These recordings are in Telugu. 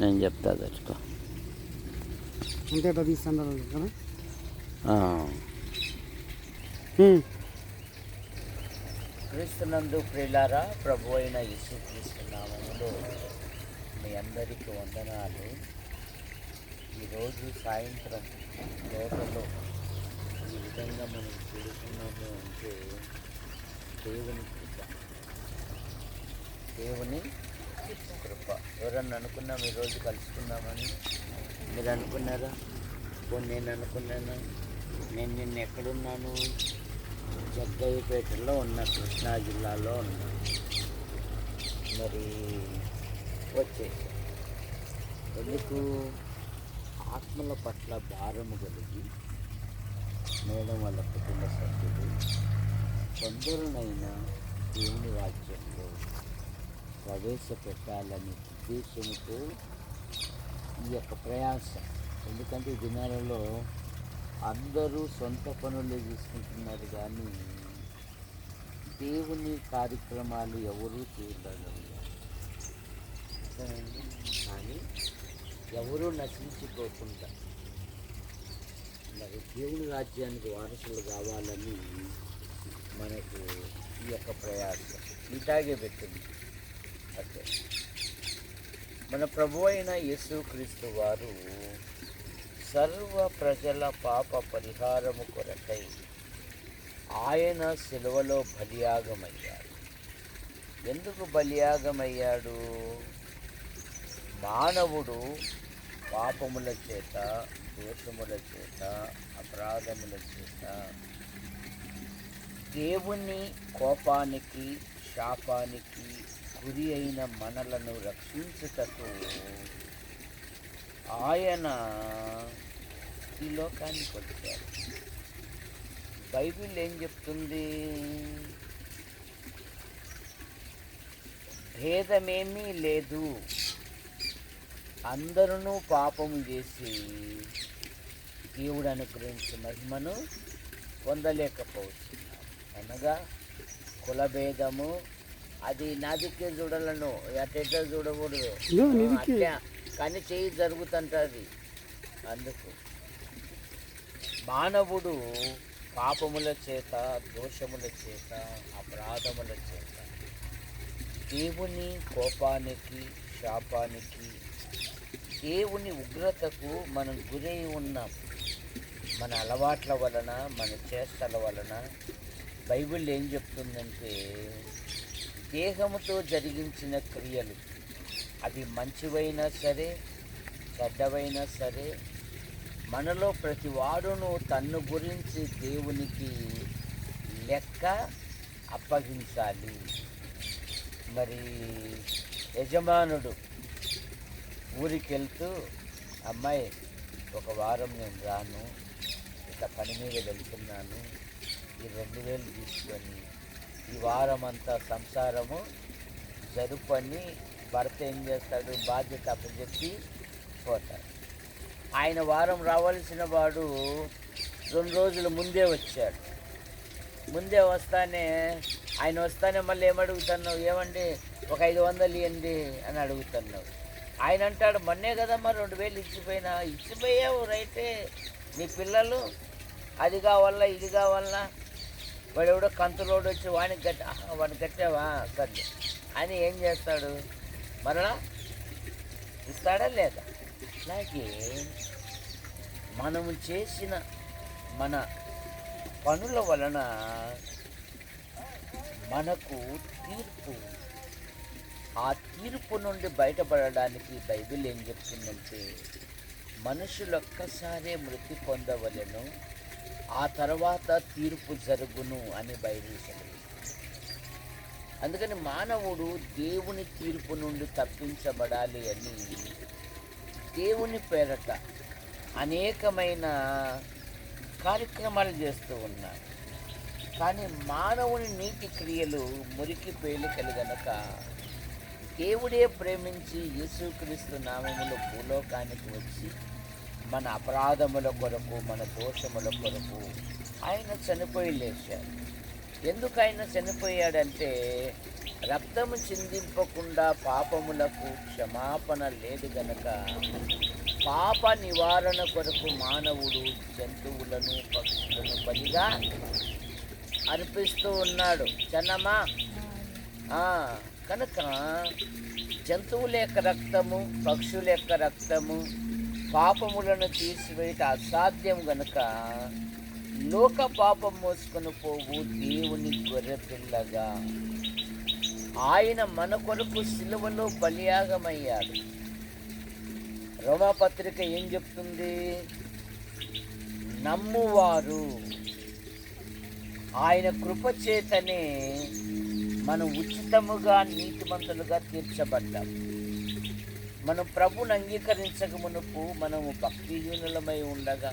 నేను చెప్తా తెచ్చుకో. అంతేటా తీస్తాను కదా. క్రీస్తునందు ప్రియులారా, ప్రభు అయిన యేసుక్రీస్తు నామములో మీ అందరికీ వందనాలు. ఈరోజు సాయంత్రం తోటలో ఈ విధంగా మనం కూడుకున్నాము అంటే దేవుని కృప, దేవుని కృప. ఎవరన్నా అనుకున్నాం ఈరోజు కలుసుకుందామని? మీరు అనుకున్నారా? నేను అనుకున్నాను. నేను నిన్న ఎక్కడున్నాను? జగ్గయ్యపేటలో ఉన్న, కృష్ణా జిల్లాలో ఉన్నాను. మరి వచ్చేసి ఎందుకు? ఆత్మల పట్ల భారము కలిగి మేడం వాళ్ళ కుటుంబ సభ్యులు కొందరునైనా దేవుని రాజ్యంలో ప్రవేశపెట్టాలని ఉద్దేశంతో ఈ యొక్క ప్రయాసం. ఎందుకంటే ఈ దినాలలో అందరూ సొంత పనులు చూసుకుంటున్నారు, కానీ దేవుని కార్యక్రమాలు ఎవరూ చేయలేదు. కానీ ఎవరూ నశించిపోకుండా మరి దేవుని రాజ్యానికి వారసులు కావాలని మనకు ఈ యొక్క ప్రయాసం ఇలాగే పెట్టింది. అంటే మన ప్రభు అయిన యేసుక్రీస్తు వారు సర్వ ప్రజల పాప పరిహారము కొరకై ఆయన శిలువలో బలియాగమయ్యాడు. ఎందుకు బలియాగమయ్యాడు? మానవుడు పాపముల చేత, దోషముల చేత, అపరాధముల చేత దేవుని కోపానికి, శాపానికి గురి అయిన మనలను రక్షించుటకు ఆయన ఈ లోకానికి వచ్చారు. బైబిల్ ఏం చెప్తుంది? భేదమేమీ లేదు, అందరూ పాపము చేసి దేవుడు అనుగ్రహించిన మహిమను పొందలేకపోతున్నారు. అనగా కులభేదము, అది నా దిక్కే చూడాలను, అటెటో చూడకూడదు, అట్లా కానీ చేయి జరుగుతుంటుంది. అందుకు మానవుడు పాపముల చేత, దోషముల చేత, అపరాధముల చేత దేవుని కోపానికి, శాపానికి, దేవుని ఉగ్రతకు మనం గురై ఉన్నాం. మన అలవాట్ల వలన, మన చేష్టల వలన. బైబిల్ ఏం చెప్తుందంటే దేహముతో జరిగించిన క్రియలు, అవి మంచివైనా సరే, చెడ్డవైనా సరే, మనలో ప్రతి వాడును తన్ను గురించి దేవునికి లెక్క అప్పగించాలి. మరి యజమానుడు ఊరికి వెళ్తూ, అమ్మాయి ఒక వారం నేను రాను, ఇట్లా పని మీద వెళ్తున్నాను, ఈ 2000 తీసుకొని ఈ వారం అంతా సంసారము జరుపని భర్త ఏం చేస్తాడు? బాధ్యత అప్పచెప్పి పోతాడు. ఆయన వారం రావాల్సిన వాడు 2 రోజుల ముందే వచ్చాడు. ముందే వస్తానే మళ్ళీ ఏమడుగుతున్నావు? ఏమండి ఒక 500 ఇవ్వండి అని అడుగుతున్నావు. ఆయన అంటాడు, మొన్నే కదమ్మా 2000 ఇచ్చిపోయావు, రైటే. నీ పిల్లలు అది కావాలా, ఇది కావాలా, వాడు ఎవడో కంతులోడు వచ్చి వాడిని కట్టావా సర్లే అని ఏం చేస్తాడు? మరలా ఇస్తాడా లేదా? అలాగే మనము చేసిన మన పనుల వలన మనకు తీర్పు. ఆ తీర్పు నుండి బయటపడడానికి బైబిల్ ఏం చెప్తుందంటే మనుషులు ఒక్కసారే మృతి పొందవలెను, ఆ తర్వాత తీర్పు జరుగును అని బైబిల్ చెప్తుంది. అందుకని మానవుడు దేవుని తీర్పు నుండి తప్పించబడాలి అని దేవుని పేరట అనేకమైన కార్యక్రమాలు చేస్తూ ఉన్నారు. కానీ మానవుని నీతి క్రియలు మురికి పేలికలు గనక దేవుడే ప్రేమించి యేసుక్రీస్తు నామములో భూలోకానికి వచ్చి మన అపరాధముల కొరకు, మన దోషముల కొరకు ఆయన చనిపోయి లేచాడు. ఎందుకు ఆయన చనిపోయాడంటే రక్తము చిందింపకుండా పాపములకు క్షమాపణ లేదు గనక పాప నివారణ కొరకు మానవుడు జంతువులను పక్షులను బలిగా అర్పిస్తూ ఉన్నాడు. చెన్నమ్మా కనుక జంతువుల యొక్క రక్తము, పక్షుల యొక్క రక్తము పాపములను తీసివేయట అసాధ్యం గనుక లోక పాపం మోసుకొని పోవు దేవుని గొర్రెపిల్లగా ఆయన మన కొరకు సిలువలో బలియాగమయ్యాడు. రోమాపత్రిక ఏం చెప్తుంది? నమ్మువారు ఆయన కృపచేతనే మనం ఉచితముగా నీతిమంతులుగా తీర్చబడ్డాం. మనం ప్రభుని అంగీకరించక మునుపు మనము భక్తిహీనులమై ఉండగా,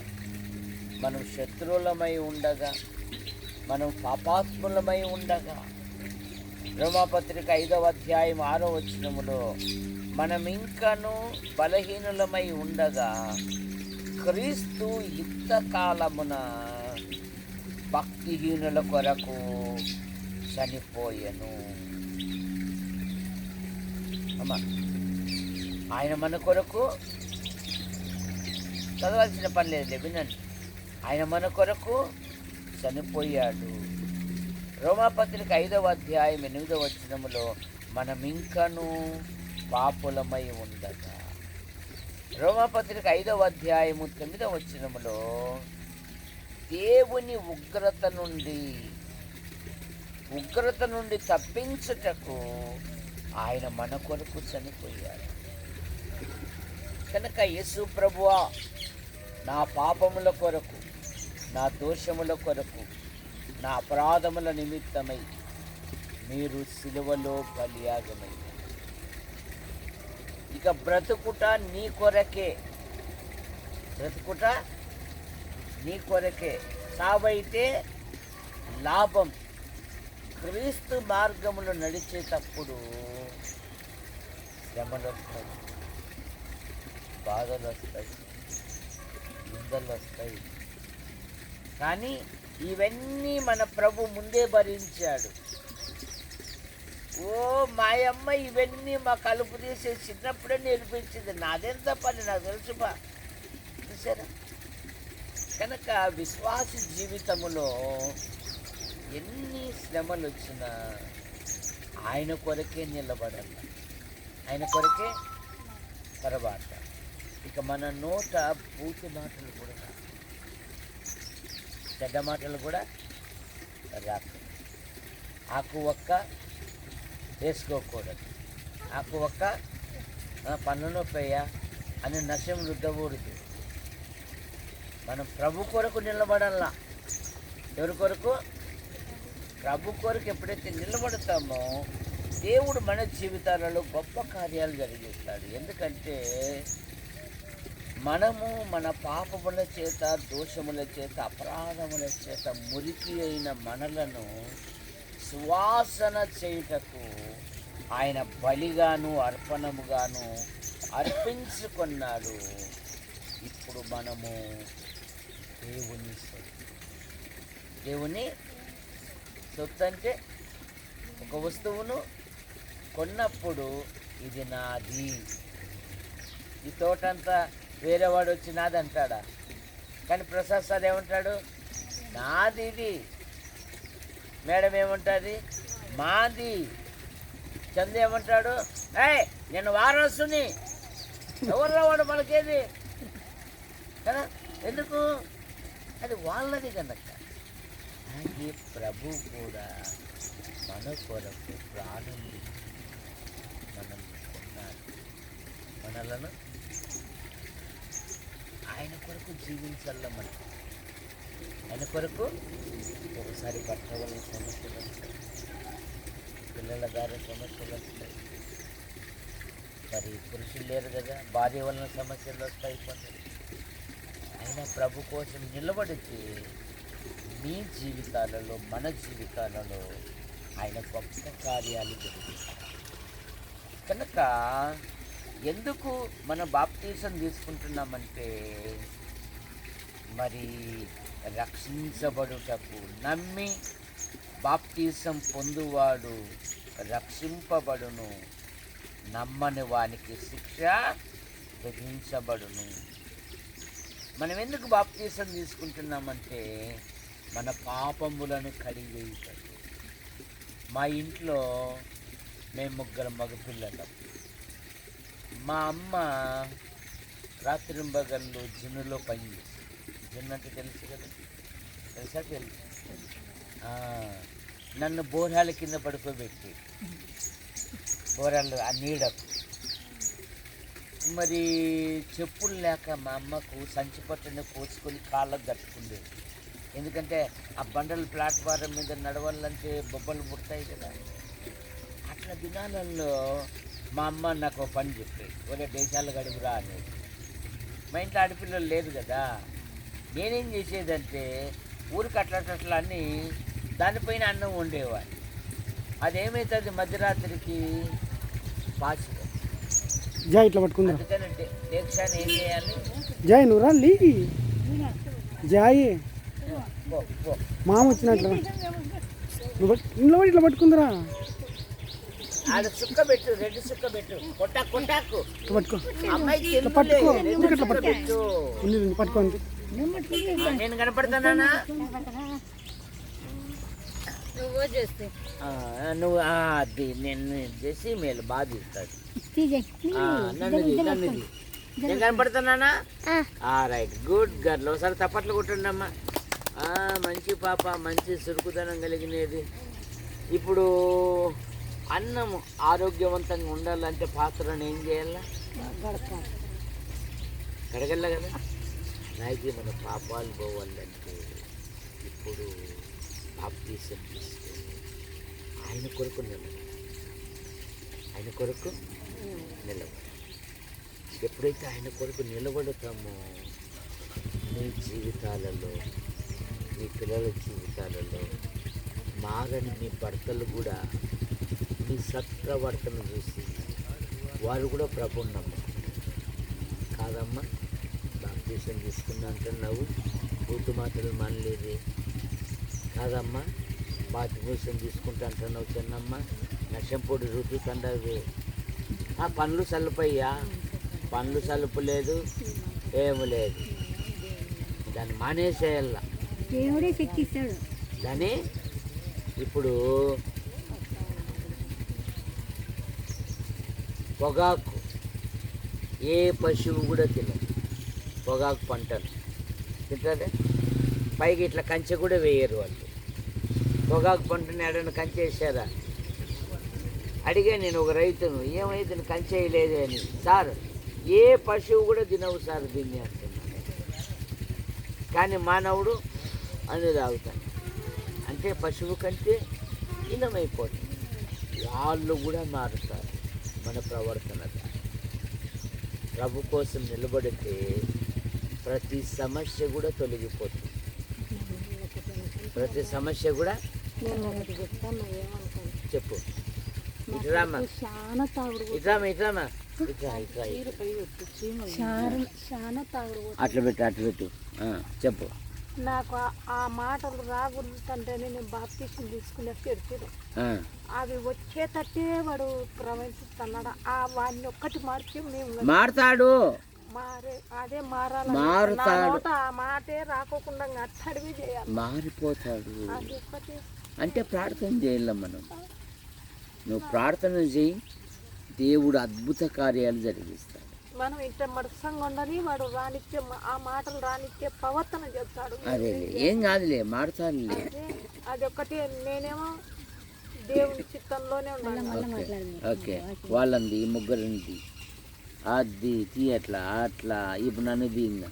మనం శత్రువులమై ఉండగా, మనం పాపాత్ములమై ఉండగా, రోమాపత్రిక 5వ అధ్యాయం 6వ వచనములో మనం ఇంకను బలహీనులమై ఉండగా క్రీస్తు యుక్త కాలమున భక్తిహీనుల కొరకు చనిపోయెను. అమ్మా, ఆయన మన కొరకు చదవాల్సిన పని లేదు, వినండి. ఆయన మన కొరకు చనిపోయాడు. రోమాపత్రిక 5వ అధ్యాయం 8వ వచనములో మనం ఇంకను పాపులమై ఉండగా, రోమాపత్రిక 5వ అధ్యాయము 9వ వచనములో దేవుని ఉగ్రత నుండి తప్పించుటకు ఆయన మన కొరకు చనిపోయాడు. కనుక యేసు ప్రభువా, నా పాపముల కొరకు, నా దోషముల కొరకు, నా అపరాధముల నిమిత్తమై మీరు సిలువలో బలియాగమయ్యారు. ఇక బ్రతుకుట నీ కొరకే, బ్రతుకుట నీ కొరకే. సావైతే లాభం. క్రీస్తు మార్గములో నడిచేటప్పుడు శ్రమలు వస్తాయి, బాధలు వస్తాయి, నిందలు వస్తాయి. కానీ ఇవన్నీ మన ప్రభు ముందే భరించాడు. మాయమ్మ ఇవన్నీ మా కలుపు తీసే చిన్నప్పుడే నేర్పించింది. నాదెంత పని నాకు తెలుసుపా, చూసారా? కనుక విశ్వాస జీవితములో ఎన్ని శ్రమలు వచ్చినా ఆయన కొరకే నిలబడాలి, ఆయన కొరకే తర్వాత. ఇక మన నోట పూర్తి మాటలు కూడా రాదు, చెడ్డ మాటలు కూడా రాదు. ఆకు ఒక్క వేసుకోకూడదు, ఆకు ఒక్క పన్ను నొప్పయ్యా అని నశం రుద్దకూడదు. మనం ప్రభు కొరకు నిలబడాలా. ఎవరి కొరకు? ప్రభు కొరకు ఎప్పుడైతే నిలబడతామో దేవుడు మన జీవితాలలో గొప్ప కార్యాలు జరిగిస్తాడు. ఎందుకంటే మనము మన పాపముల చేత, దోషముల చేత, అపరాధముల చేత మురికి అయిన మనలను సువాసన చేయుటకు ఆయన బలిగాను అర్పణముగాను అర్పించుకున్నాడు. ఇప్పుడు మనము దేవుని సొత్తు అంటే ఒక వస్తువును కొన్నప్పుడు ఇది నాది. ఈ తోటంతా వేరేవాడు వచ్చి నాది అంటాడా? కానీ ప్రసాద్ సార్ ఏమంటాడు? నాది ఇది. మేడం ఏమంటుంది? మాది. చంద ఏమంటాడు? నేను వారసుని. ఎవర్రా వాడు మనకేది కదా? ఎందుకు? అది వాళ్ళది కనుక. అలాగే ప్రభు కూడా మన కొరకు ప్రాణం మనం కొన్నాడు. మనలను ఆయన కొరకు జీవించాల. మనం ఆయన కొరకు ఒకసారి భర్త వల్ల సమస్యలు వస్తాయి, పిల్లల ద్వారా సమస్యలు వస్తాయి, మరి పురుషులు లేరు కదా, భార్య వలన సమస్యలు వస్తాయి కొందరు. అయినా ప్రభు కోసం నిలబడితే మీ జీవితాలలో, మన జీవితాలలో ఆయన గొప్ప కార్యాలు జరుగుతాయి. కనుక ఎందుకు మనం బాప్తీసం తీసుకుంటున్నామంటే మరి రక్షించబడుటకు. నమ్మి బాప్తీసం పొందువాడు రక్షింపబడును, నమ్మని వానికి శిక్ష విధించబడును. మనం ఎందుకు బాప్తీసం తీసుకుంటున్నామంటే మన పాపములను కడిగేయుటకు. మా ఇంట్లో మేము 3 మగపిల్లలం. మా అమ్మ రాత్రింబగళ్ళు జిన్నులో పనిచేస్తుంది. జిన్ను అంటే తెలుసు కదా, తెలుసా? తెలుసు. నన్ను బోరాల కింద పడుకోబెట్టి, బోరాలు ఆ నీడకు మరి చెప్పులు లేక మా అమ్మకు సంచి పట్టుని కోసుకొని కాళ్ళకు కట్టుకుండేది. ఎందుకంటే ఆ బండలు ప్లాట్ఫారం మీద నడవాలంటే బొబ్బలు పుడతాయి కదా. అట్లా దినాలలో మా అమ్మ నాకు పని చెప్పేది, ఒరే దేశాలు గడుపురా అనేది. మా ఇంట్లో ఆడపిల్లలు లేదు కదా. నేనేం చేసేదంటే ఊరికి అట్లా అని దానిపైన అన్నం వండేవాడిని. అదేమవుతుంది మధ్యరాత్రికి పాచి జై ఇట్లా పట్టుకుందా. అందుకనంటే దీక్షాన్ని ఏం చేయాలి? జై నువ్వు రా లీ జాయి మామ వచ్చినట్లు ఇంట్లో ఇట్లా పట్టుకుందరా. ఆడ సుక్క పెట్టు, 2 సుక్క పెట్టు, కొట్టాకు పట్టుకో అమ్మాయికి పట్టుకో ఇట్లా పెట్టు. పట్టుకోండి. నేను కనపడతానా? నువ్వు అది నేను చేసి మేలు బాగా ఇస్తాడు. నన్ను నేను కనపడుతున్నానా? Right, good girl. ఒకసారి తప్పట్లు కొట్టండమ్మా. మంచి పాప, మంచి చురుకుదనం కలిగినది. ఇప్పుడు అన్నం ఆరోగ్యవంతంగా ఉండాలంటే పాత్రను ఏం చేయాలా? కడగల్ల కదా. అలాగే మన పాపాలు పోవాలంటే ఇప్పుడు బాప్తీసం తీసుకొని ఆయన కొరకు నిలబడి, ఆయన కొరకు నిలబడి. ఎప్పుడైతే ఆయన కొరకు నిలబడతామో నీ జీవితాలలో, నీ పిల్లల జీవితాలలో మారని మీ భర్తలు కూడా నీ సత్ప్రవర్తన చూసి వారు కూడా ప్రభువుని నమ్ముకుంటారు. కాదమ్మా, బాప్తీసం తీసుకున్నా అంటున్నావు, బూతు మాటలు మానలేదే. కాదమ్మా, బాప్తీసం తీసుకుంటా అంటున్నావు చిన్నమ్మ, నశంపొడి రుద్దుతండవే. పనులు సలుపయ్యా, పనులు సలుపు లేదు, ఏమి లేదు. దాన్ని మానేసేయాల. దేవుడే శక్తిస్తాడు దాన్ని. ఇప్పుడు పొగాకు ఏ పశువు కూడా తినదు. పొగాకు పంటలు తింటారే. పైకి ఇట్లా కంచె కూడా వేయరు వాళ్ళు. పొగాకు పంటని ఎడన్నా కంచె వేసారా? అడిగా నేను ఒక రైతును, ఏమైతే కంచె వేయలేదే అని. సార్, ఏ పశువు కూడా తినవు సార్ దీన్ని అంటున్నాను. కానీ మానవుడు అన్నీ తాగుతాడు. అంటే పశువు కంటే హీనమైపోతుంది. వాళ్ళు కూడా మారుతారు మన ప్రవర్తన. ప్రభు కోసం నిలబడితే ప్రతి సమస్య కూడా తొలగిపోతుంది. ప్రతి సమస్య కూడా చెప్పు. ఇట్రామా ఇట్రామా అట్లా పెట్టు చెప్పు. నాకు ఆ మాటలు రాకూడదంటేనే నేను బాప్తీసం తీసుకునే పెడతాడు. అవి వచ్చేటట్టే వాడు ప్రవహిస్తున్నాడు. వాడిని ఒక్కటి మార్చి మేము మారుతాడు. అదే మారాలి. ఆ మాటే రాకోకుండా అట్టడివి చేయాలి. మారిపోతాడు. అంటే ప్రార్థన చేయాలి మనం. నువ్వు ప్రార్థన చేయి, దేవుడు అద్భుత కార్యాలు జరిగిస్తాడు. మనం ఇంత మడసంగా ఉండని వాడు రానిచ్చే ఆ మాటలు రానిచ్చే ప్రవర్తన చెప్తాడు. అదే ఏం కాదులే, మారుతాడులే. అదొక్కటి. నేనేమో దేవుడి చిత్తంలోనే ఉన్నాను. ఓకే, వాళ్ళంది ఈ ముగ్గురంది అది తీ అట్లా అట్లా. ఇప్పుడు నన్ను దీంగా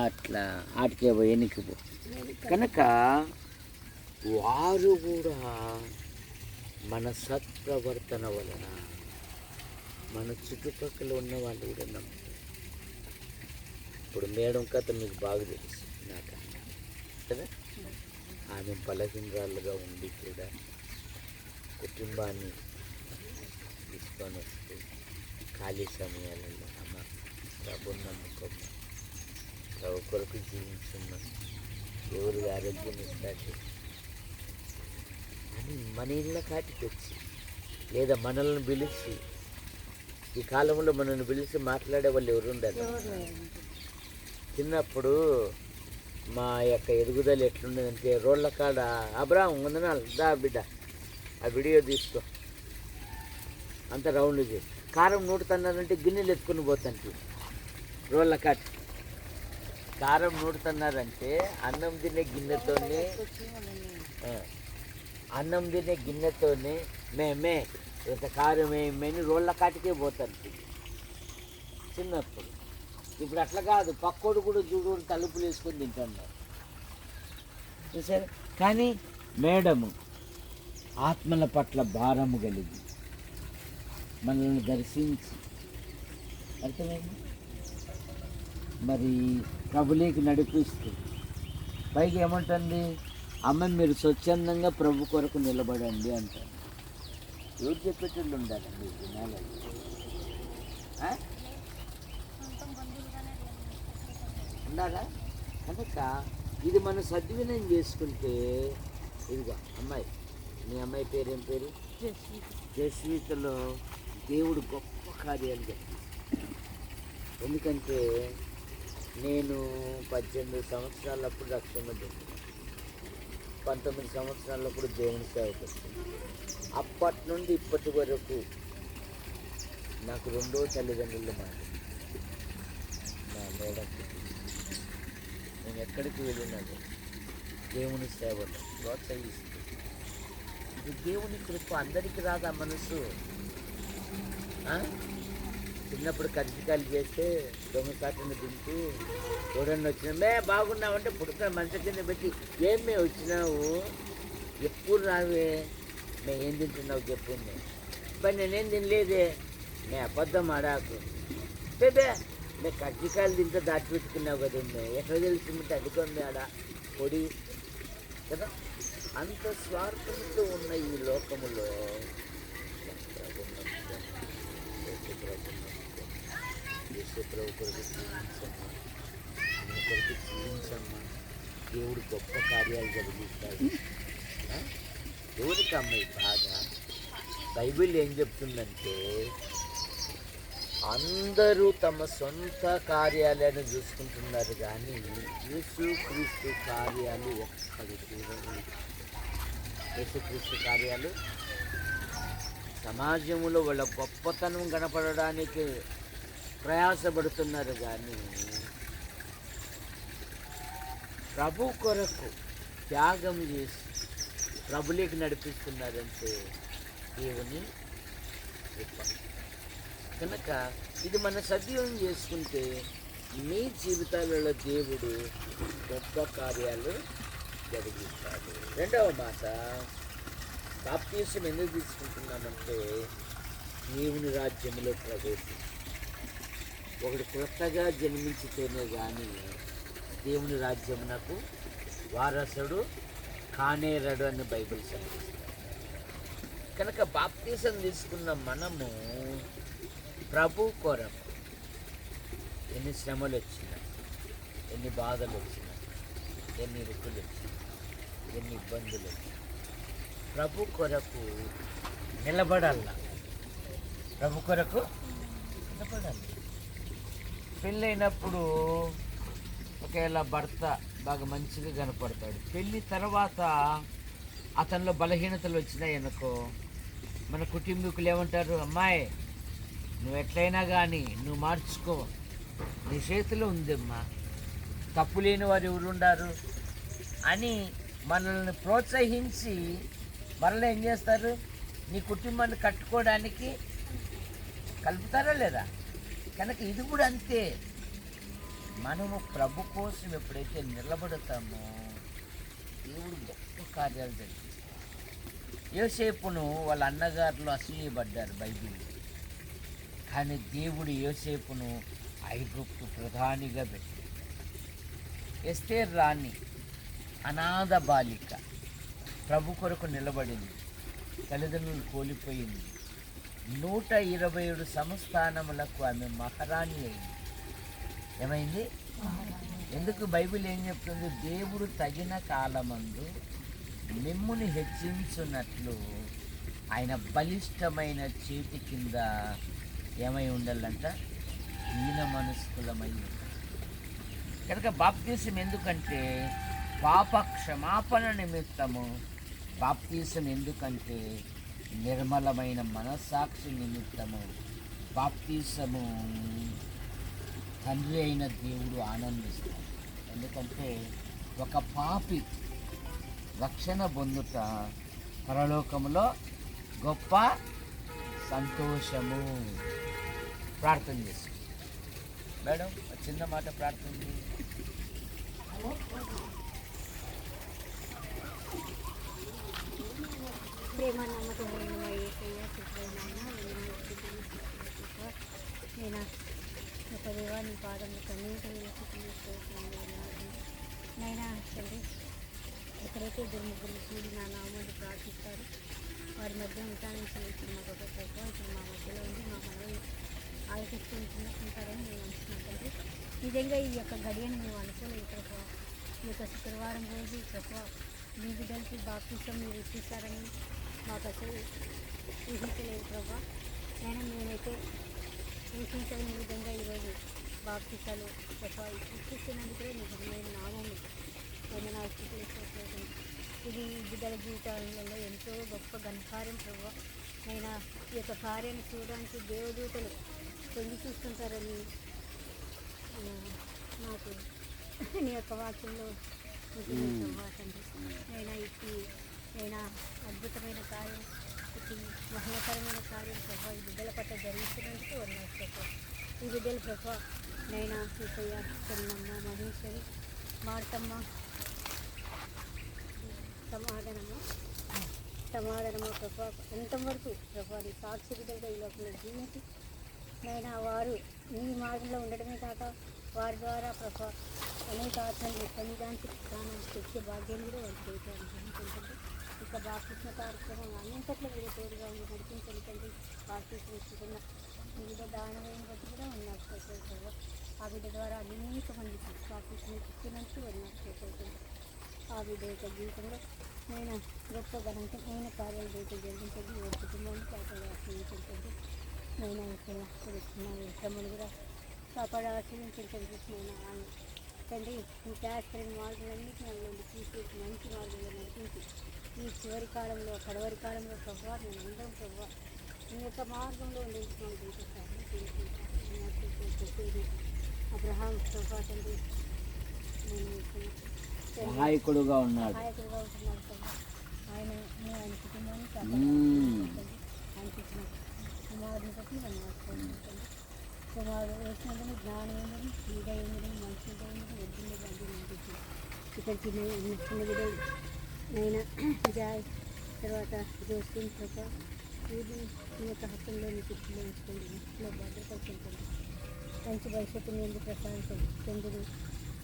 అట్లా ఆటికే పో, ఎన్నికపో. కనుక వారు కూడా మన సత్ప్రవర్తన వలన మన చుట్టుపక్కల ఉన్న వాళ్ళు కూడా నమ్ముతారు. ఇప్పుడు మేడం కథ మీకు బాగా తెలుసు నాకు కదా. ఆమె బలహీనరాలుగా ఉండి కూడా కుటుంబాన్ని తీసుకొని వస్తూ ఖాళీ సమయాలలో అమ్మ ప్రభుని నమ్ముకోమ్మ, ప్రభు కొరకు జీవించమ్మ, ఎవరు ఆరోగ్యం ఇస్తాడు అని మన ఇళ్ళ కాటికి వచ్చి లేదా మనల్ని పిలిచి ఈ కాలంలో మనల్ని పిలిచి మాట్లాడే వాళ్ళు ఎవరు ఉండరు. చిన్నప్పుడు మా యొక్క ఎదుగుదల ఎట్లుండదంటే రోడ్ల కాడ అబ్రాహం వందనాలు దా బిడ్డ ఆ వీడియో తీసుకో అంత రౌండ్ చేసి కారం నూడుతున్నారంటే గిన్నెలు ఎత్తుకుని పోతాంటి రోళ్ళ కాట కారం నూడుతున్నారంటే అన్నం తినే గిన్నెతోనే మే ఇంత కారం ఏమని రోళ్ళ కాటికే పోతారు చిన్నప్పుడు. ఇప్పుడు అట్లా కాదు, పక్కోడు కూడా చూడు తలుపులు వేసుకొని తింటున్నారు చూసారు. కానీ మేడము ఆత్మల పట్ల భారము కలిగి మనల్ని దర్శించి అర్థమైంది మరి ప్రభులేకి నడిపిస్తూ పైకి ఏమంటుంది, అమ్మ మీరు స్వచ్ఛందంగా ప్రభు కొరకు నిలబడండి అంటారు. ఎవరు చెప్పేటోళ్ళు ఉండాలండి వినాలి. ఉండాలా? కనుక ఇది మనం సద్వినియోగం చేసుకుంటే ఇదిగో అమ్మాయి, మీ అమ్మాయి పేరు ఏం పేరు? జస్వితలో దేవుడు గొప్ప కార్యాలు జరిగిస్తాడు. ఎందుకంటే నేను 18 సంవత్సరాలప్పుడు రక్షణ పొందాను, 19 సంవత్సరాలప్పుడు దేవుని సేవకు వచ్చింది. అప్పటి నుండి ఇప్పటి వరకు నాకు 2 తల్లిదండ్రులు మాట నా మేడం. నేను ఎక్కడికి వెళ్ళినాను దేవుని సేవలో ప్రోత్సహిస్తూ, ఇది దేవుని కృప. అందరికీ రాదా మనసు? చిన్నప్పుడు కజ్జికాయలు చేస్తే దొంగసాటిని తింటూ ఎవడన్నా వచ్చినా మే బాగున్నావంటే పుడుక మంచి కింద పెట్టి ఏం మే వచ్చినావు, ఎప్పుడు రావే, మే ఏం తింటున్నావు చెప్పింది. బట్ నేనేం తినలేదే, మే అబద్ధం ఆడాకు బేబే, మే కజ్జికాయలు తింటే దాచిపెట్టుకున్నావు కదా, మే ఎక్కడ తెలిసిందంటే అడుగుంది ఆడ పొడి కదా. అంత స్వార్థంతో ఉన్న ఈ లోకములో ప్రభు కొరకు జీవించమ్మా, మన కొరకు జీవించమ్మా. దేవుడు గొప్ప కార్యాలు జరిగిస్తాడు. దేవుడికి అమ్మాయి బాగా బైబిల్ ఏం చెప్తుందంటే అందరూ తమ సొంత కార్యాలను చూసుకుంటున్నారు కానీ యేసుక్రీస్తు కార్యాలు ఒక్కడికి యేసుక్రీస్తు కార్యాలు సమాజంలో వాళ్ళ గొప్పతనం కనపడడానికి ప్రయాసపడుతున్నారు కానీ ప్రభు కొరకు త్యాగం చేసి ప్రభులేకి నడిపిస్తున్నారంటే దేవుని కృప. కనుక ఇది మన సద్వినియోగం చేసుకుంటే మీ జీవితాలలో దేవుడు గొప్ప కార్యాలు జరిగిస్తాడు. రెండవ మాట, బాప్తీసం ఎందుకు తీసుకుంటున్నామంటే దేవుని రాజ్యంలో ప్రవేశం. ఒకడు కొత్తగా జన్మించితేనే కానీ దేవుని రాజ్యమునకు వారసుడు కానేరడు అని బైబిల్ సెలవిస్తుంది. కనుక బాప్తీసం తీసుకున్న మనము ప్రభు కొరకు ఎన్ని శ్రమలు వచ్చినా, ఎన్ని బాధలు వచ్చినా, ఎన్ని ఇరుకులు వచ్చినా, ఎన్ని ఇబ్బందులు వచ్చినా ప్రభు కొరకు నిలబడాల. ప్రభు కొరకు నిలబడాలి. పెళ్ళైనప్పుడు ఒకవేళ భర్త బాగా మంచిగా కనపడతాడు, పెళ్ళి తర్వాత అతనిలో బలహీనతలు వచ్చినాయనుకో మన కుటుంబీకులు ఏమంటారు, అమ్మాయి నువ్వు ఎట్లయినా కానీ నువ్వు మార్చుకో, నీ చేతిలో ఉందమ్మా, తప్పు లేని వారు ఎవరు ఉండారు అని మనల్ని ప్రోత్సహించి మరలా ఏం చేస్తారు, నీ కుటుంబాన్ని కట్టుకోవడానికి కలుపుతారా లేదా? కనుక ఇది కూడా అంతే. మనము ప్రభు కోసం ఎప్పుడైతే నిలబడతామో దేవుడు గొప్ప కార్యాలు జరిగింది. యోసేపును వాళ్ళ అన్నగారులు అసూయపడ్డారు బైబిల్, కానీ దేవుడు యోసేపును ఐగుప్తు ప్రధానిగా పెట్టి, ఎస్తేర్ రాణి అనాథ బాలిక ప్రభు కొరకు నిలబడింది, తల్లిదండ్రులు కోల్పోయింది, 127 సంస్థానములకు ఆమె మహారాణి అయింది. ఏమైంది? ఎందుకు బైబిల్ ఏం చెప్తుంది? దేవుడు తగిన కాలమందు మిమ్ముని హెచ్చించున్నట్లు ఆయన బలిష్టమైన చేతి కింద ఏమై ఉండాలంట, హీన మనస్కులమై ఉండాలి. కనుక బాప్తీసం ఎందుకంటే పాప క్షమాపణ నిమిత్తము, బాప్తీసం ఎందుకంటే నిర్మలమైన మనస్సాక్షి నిమిత్తము, బాప్తీసము తండ్రి అయిన దేవుడు ఆనందిస్తాడు. ఎందుకంటే ఒక పాపి రక్షణ పొందుట పరలోకములో గొప్ప సంతోషము. ప్రార్థన చేస్తాం మేడం, చిన్న మాట ప్రార్థన చేయండి. ప్రేమ నమ్మకమైన నేను ఒక దేవాన్ని పాదంలో కన్నీటి నైనా తండ్రి, ఎక్కడైతే ఇద్దరు ముగ్గురు కూడి నా నామందు ప్రార్థిస్తారు వారి మధ్య ఉంటానని చెల్లించిన మాకు ఒక ఇప్పుడు మా మధ్యలో ఉంది, మా మనల్ని ఆలోచిస్తుంటారని నేను అనుకుంటున్నాను తండ్రి. నిజంగా ఈ యొక్క గడియని మేము అనుకోలేదు ప్రభావ. ఈ యొక్క శుక్రవారం రోజు ప్రభావ మీ బిడ్డలకి బాప్తిసం మీరు ఇప్పిస్తారని మాకు అసలు ఊహించలేదు ప్రభావ. నేను మేమైతే ఊహించని విధంగా ఈరోజు బాప్తిసాలు ప్రభావ ఇప్పిస్తున్నందుకే మీకు నేను నామము ఏమైనా స్థితి. ఇది బిడ్డల జీవితాలలో ఎంతో గొప్ప ఘనకార్యం ప్రభావ. అయినా ఈ యొక్క కార్యాన్ని చూడడానికి దేవదూతలు తొంగి చూస్తుంటారని నాకు నీ యొక్క వాక్యంలో సంభాషండి. అయినా ఇది అయినా అద్భుతమైన కార్యం, ఇది మహోన్నతరమైన కార్యం ప్రభావ ఈ బిడ్డల పట్ల జరిగిస్తున్నందుకు ఉన్నారు ప్రభావ. ఈ బిడ్డలు ప్రభావ నైనా సీతయ్య, చెన్నమ్మ, మహేశ్వరి, మార్తమ్మ, సమాధానము ప్రభావ ఎంతవరకు ప్రభావ సాక్షి బిడ్డలుగా ఈ లోపల జీవించి నైనా వారు ఈ మార్గంలో ఉండడమే కాక వారి ద్వారా ప్రభావ అనేక ఆత్మలు పొందడానికి ప్రాణం తెచ్చే భాగ్యం కూడా వారికి దయచేయాలి. ఇక బాప్తిస్మ కార్యక్రమం అన్నింతట్లో మీరు తోడుగా ఉండి నడిపించండి తండ్రి. బాప్తిస్మ ఇస్తున్న వివిధ దానమైన బట్టి కూడా ఉన్నారు ప్రభావ. ఆ బిడ్డ ద్వారా అనేక మందికి బాప్తిస్మ ఇస్తున్నందుకు ఉన్నారు ప్రభావ. ఆ బిడ్డ యొక్క జీవితంలో నేను గొప్ప ఘనంతమైన కార్యాలు అయితే జరిగించండి. వారి కుటుంబాన్ని కాపాడి ఆశ్రయించండి. నేను ఇక్కడ క్రమను కూడా కాపాడి ఆశ్రయించండి. నేను తండ్రి ఈ శాస్త్రీయ మార్గాలన్నింటినీ నన్ను తీసేసి మంచి మార్గంలో నడిపించి ఈ చివరి కాలంలో కడవరి కాలంలో ప్రభావ నేను అందరం ప్రభావ ఈ యొక్క మార్గంలో ఉండించుకోవాలి. అబ్రహాం ప్రభావ తండ్రి నేను సహాయకుడుగా ఉన్నాడు. ఉంటున్నారు ప్రభావ. ఆయన ఆయన కుటుంబాన్ని అనిపించిన కుమారుని బట్టి కుమారుడు వేసినందుకు జ్ఞానం ఏందని, ఈడ ఏందని, మంచి ఏందని, వద్దుని బండి అనిపించింది. ఇక్కడికి చిన్న బిడ్డలు నైనా జాయ్, తర్వాత జోస్టిన్ ప్రభావ ఇది మీ యొక్క హక్కుల్లో మీ దృష్టిలో ఉంచుకోండి, దృష్టిలో భద్రపరచుకోండి. మంచి భవిష్యత్తుని ఎందుకు ప్రసాదించండి. చంద్రుడు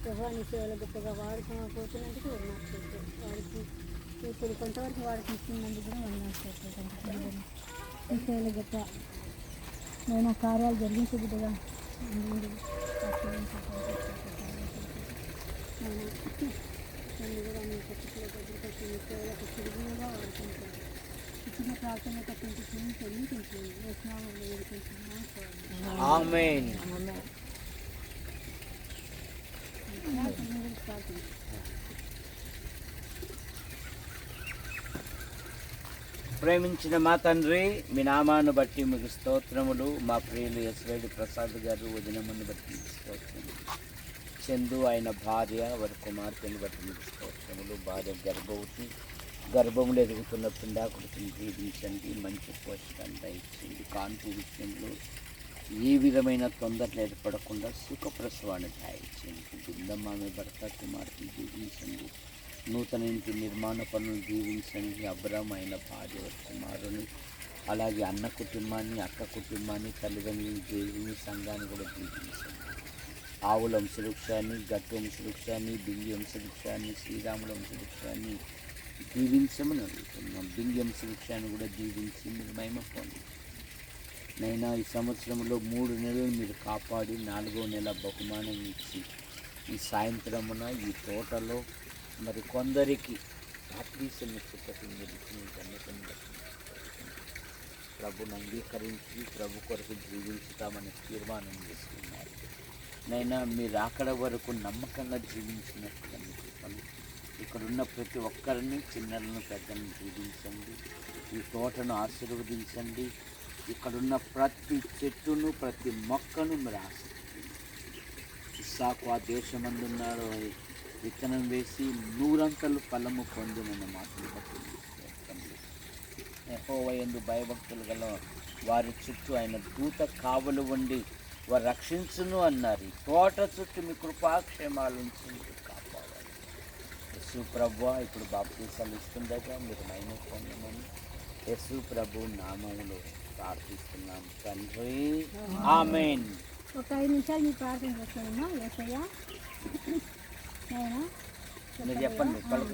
ప్రభావాన్ని సేవలు గొప్పగా వాడుకోకపోతున్నందుకు వర్ణాలు వారికి ఇప్పుడు కొంతవరకు వాడికి ఇస్తున్నందుకు కూడా వర్ణాలు ఈ సేవలు గొప్ప నేను కార్యాలు జరిగించే బిడ్డగా నన్ను కూడా మీ పక్షుల భద్రపరిచి మీ సేవలకు తిరుగుగా వాడుకుంటాను. ఇచ్చిన ప్రార్థన కట్టించుకుని చెల్లించుకుంటుంది వేసినామంలో వేడుకుంటున్నాను. ఆమేన్. ప్రేమించిన మా తండ్రి, మీ నామాన్ని బట్టి మీకు స్తోత్రములు. మా ప్రియులు ఎస్వేడి ప్రసాద్ గారు వదినమ్మని బట్టి మీకు స్తోత్రములు. చందు ఆయన భార్య వారి కుమార్తెని బట్టి మీకు స్తోత్రములు. భార్య గర్భవతి, గర్భంలో ఎదుగుతున్న పిండాకుడిని దీవించండి. మంచి పోషకాన్ని దయచేయండి. కాన్పు విషయంలో ఏ విధమైన తొందరలు ఏర్పడకుండా సుఖప్రసవాన్ని దయచేయండి. బృందమ్మ ఆమె భర్త కుమార్తెను దీవించండి. నూతన ఇంటి నిర్మాణ పనులు దీవించండి. అబ్రామ్ అయిన భార్య కుమారుని, అలాగే అన్న కుటుంబాన్ని, అక్క కుటుంబాన్ని, తల్లిదండ్రులు, దేవుని సంఘాన్ని కూడా దీవించండి. ఆవుల వంశవృక్షాన్ని, గట్టు వంశవృక్షాన్ని, బింగి వంశవృక్షాన్ని, శ్రీరాముల వంశవృక్షాన్ని దీవించమని అడుగుతున్నాం. బింగి వంశవృక్షాన్ని కూడా దీవించి మీరు మహిమ పొంది నైనా ఈ సంవత్సరంలో 3 నెలలు మీరు కాపాడి 4వ నెల బహుమానం ఇచ్చి ఈ సాయంత్రమున ఈ తోటలో మరి కొందరికి బాప్తీసం ఇచ్చేటట్టు మీరు ధన్యతను ప్రభుని అంగీకరించి ప్రభు కొరకు జీవించుతామని తీర్మానం చేసుకున్నారు. నైనా మీరు అక్కడ వరకు నమ్మకంగా జీవించినట్టుగా మీకు ఇక్కడ ఉన్న ప్రతి ఒక్కరిని, చిన్నలను పెద్దలను దీవించండి. ఈ తోటను ఆశీర్వదించండి. ఇక్కడున్న ప్రతి చెట్టును, ప్రతి మొక్కను మీరు ఆశీర్వదించండి. ఇస్సాకు ఆ దేశమందున్నాడు, విత్తనం వేసి 100 ఫలము పొందిన మాటలు బట్టి యెహోవా యందు భయభక్తులు గల వారి చుట్టూ ఆయన దూత కావలు ఉండి వారు రక్షించును అన్నారు. ఈ తోట చుట్టూ మీ కృపాక్షేమాలు ఉంచి కాపాడాలి. యేసు ప్రభువా ఇప్పుడు బాప్తీసాలు ఇస్తుండగా మీరు మైను పొందమని యేసు ప్రభు నామములో ప్రార్థిస్తున్నాం తండ్రి, ఆమేన్. ఒక 5 నిమిషాలు మీ ప్రార్థన చేస్తానమ్మా. యేసయ్య నాయనా మీరు చెప్పండి.